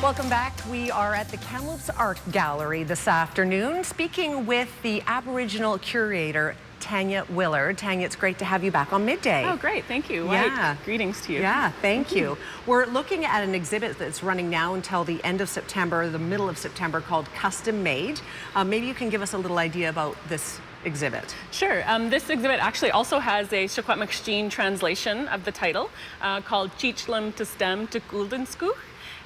Welcome back. We are at the Kamloops Art Gallery this afternoon, speaking with the Aboriginal curator, Tania Willard. Tania, it's great to have you back on Midday. Oh, great. Thank you. Yeah. Right. Greetings to you. Yeah, thank you. We're looking at an exhibit that's running now until the end of September, the middle of September, called Custom Made. Maybe you can give us a little idea about this exhibit. Sure. This exhibit actually also has a Secwepemctsín translation of the title called Chichlim to Stem to Guldenskuk.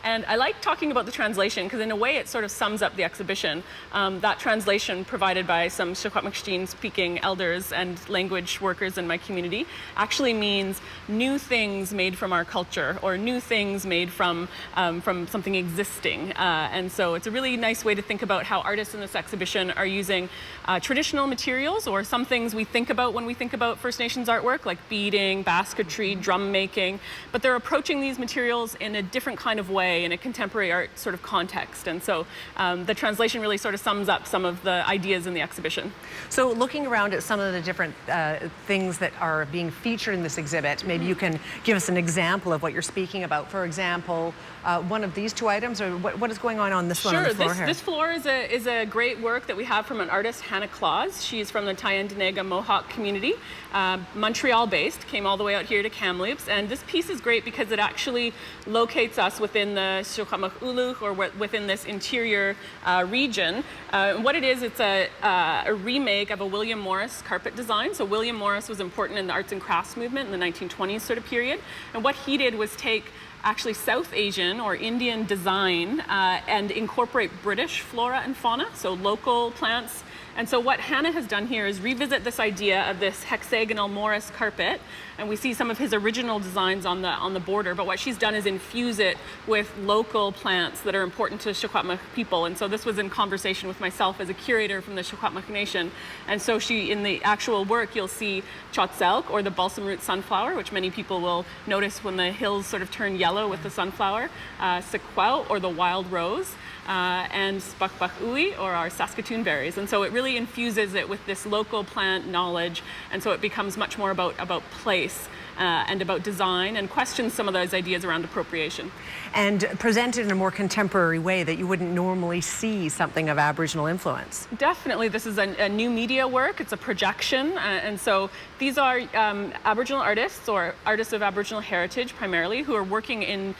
And I like talking about the translation because in a way it sort of sums up the exhibition. That translation provided by some Secwepemctsín speaking elders and language workers in my community actually means new things made from our culture or new things made from something existing. And so it's a really nice way to think about how artists in this exhibition are using traditional materials or some things we think about when we think about First Nations artwork, like beading, basketry, drum making, but they're approaching these materials in a different kind of way, in a contemporary art sort of context. And so the translation really sort of sums up some of the ideas in the exhibition. So looking around at some of the different things that are being featured in this exhibit, maybe you can give us an example of what you're speaking about. For example, one of these two items, or what is going on this one on the floor here? This floor is a great work that we have from an artist, Hannah Claus. She's from the Tyendinaga Mohawk community, Montreal-based, came all the way out here to Kamloops. And this piece is great because it actually locates us within the Secwepemctsín or within this interior region. What it is, it's a remake of a William Morris carpet design. So William Morris was important in the arts and crafts movement in the 1920s sort of period. And what he did was take actually South Asian or Indian design and incorporate British flora and fauna, so local plants. And so what Hannah has done here is revisit this idea of this hexagonal Morris carpet, and we see some of his original designs on the border, but what she's done is infuse it with local plants that are important to Secwepemc people. And so this was in conversation with myself as a curator from the Secwepemc Nation. And so in the actual work, you'll see Chotzelk, or the balsam root sunflower, which many people will notice when the hills sort of turn yellow with the sunflower, Sequoia, or the wild rose, and Spakbakui, or our Saskatoon berries. And so it really infuses it with this local plant knowledge, and so it becomes much more about place and about design, and questions some of those ideas around appropriation. And presented in a more contemporary way that you wouldn't normally see something of Aboriginal influence. Definitely, this is a new media work. It's a projection, and so these are Aboriginal artists or artists of Aboriginal heritage primarily who are working in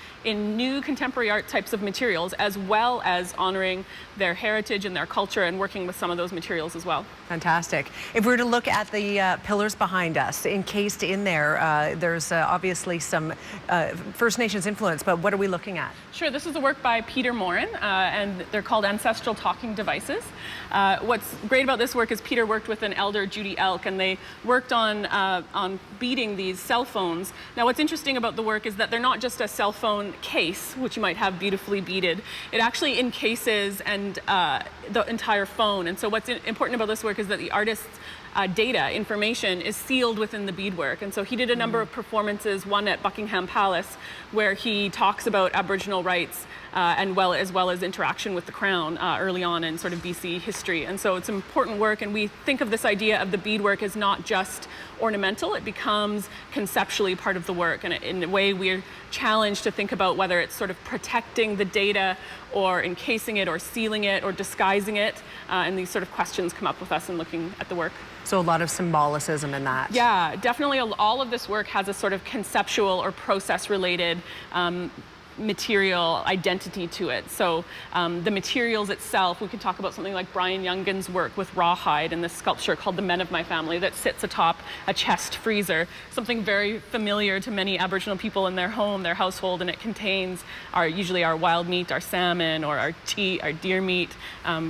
new contemporary art types of materials, as well as honoring their heritage and their culture and working with some of those materials as well. Fantastic. If we were to look at the pillars behind us, encased in there, there's obviously some First Nations influence, but what are we looking at? Sure, this is a work by Peter Morin, and they're called Ancestral Talking Devices. What's great about this work is Peter worked with an elder, Judy Elk, and they worked on beading these cell phones. Now what's interesting about the work is that they're not just a cell phone case, which you might have beautifully beaded. It actually encases and the entire phone. And so what's important about this work is that the artist's data, information, is sealed within the beadwork. And so he did a number of performances, one at Buckingham Palace, where he talks about Aboriginal rights as well as interaction with the Crown early on in sort of BC history. And so it's important work, and we think of this idea of the beadwork as not just ornamental, it becomes conceptually part of the work. And in a way, we're challenged to think about whether it's sort of protecting the data or encasing it or sealing it or disguising it. And these sort of questions come up with us in looking at the work. So a lot of symbolicism in that. Yeah, definitely all of this work has a sort of conceptual or process-related material identity to it. So the materials itself, we could talk about something like Brian Youngin's work with rawhide and this sculpture called The Men of My Family that sits atop a chest freezer, something very familiar to many Aboriginal people in their home, their household, and it contains usually our wild meat, our salmon, or our deer meat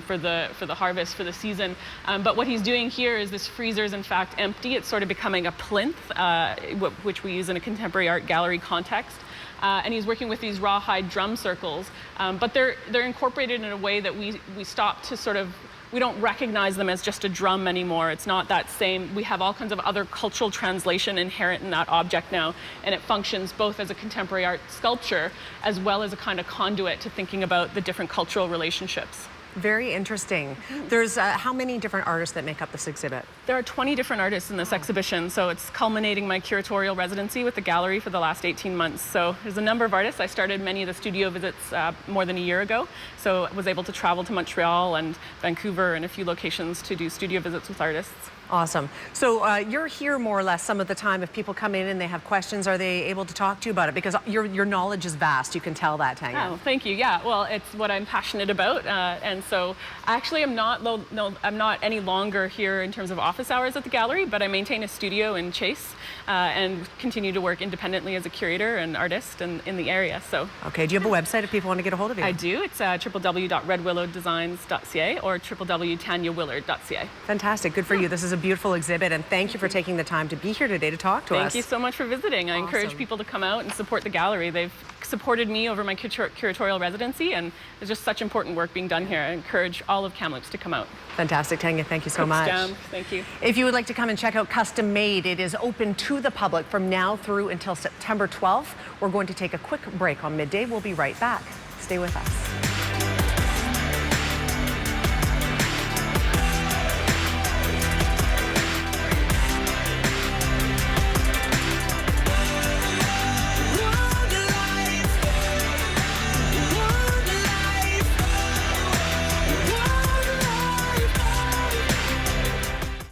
for the harvest, for the season. But what he's doing here is this freezer is in fact empty. It's sort of becoming a plinth, which we use in a contemporary art gallery context. And he's working with these rawhide drum circles, but they're incorporated in a way that we stop to sort of, we don't recognize them as just a drum anymore. It's not that same. We have all kinds of other cultural translation inherent in that object now, and it functions both as a contemporary art sculpture as well as a kind of conduit to thinking about the different cultural relationships. Very interesting. There's how many different artists that make up this exhibit? There are 20 different artists in this exhibition, so it's culminating my curatorial residency with the gallery for the last 18 months. So there's a number of artists. I started many of the studio visits more than a year ago, so I was able to travel to Montreal and Vancouver and a few locations to do studio visits with artists. Awesome. So you're here more or less some of the time. If people come in and they have questions, are they able to talk to you about it? Because your knowledge is vast. You can tell that, Tania. Oh, thank you. Yeah, well, it's what I'm passionate about, and so actually I'm not any longer here in terms of office hours at the gallery, but I maintain a studio in Chase and continue to work independently as a curator and artist in the area. So. Okay. Do you have a website if people want to get a hold of you? I do. It's www.redwillowdesigns.ca or www.taniawillard.ca. Fantastic. Good for you. This is a beautiful exhibit, and thank you for taking the time to be here today to talk to us. Thank you so much for visiting. I encourage people to come out and support the gallery. They've supported me over my curatorial residency, and there's just such important work being done here. I encourage all of Kamloops to come out. Fantastic, Tania. Thank you so much. Thank you. If you would like to come and check out Custom Made, it is open to the public from now through until September 12th. We're going to take a quick break on Midday. We'll be right back. Stay with us.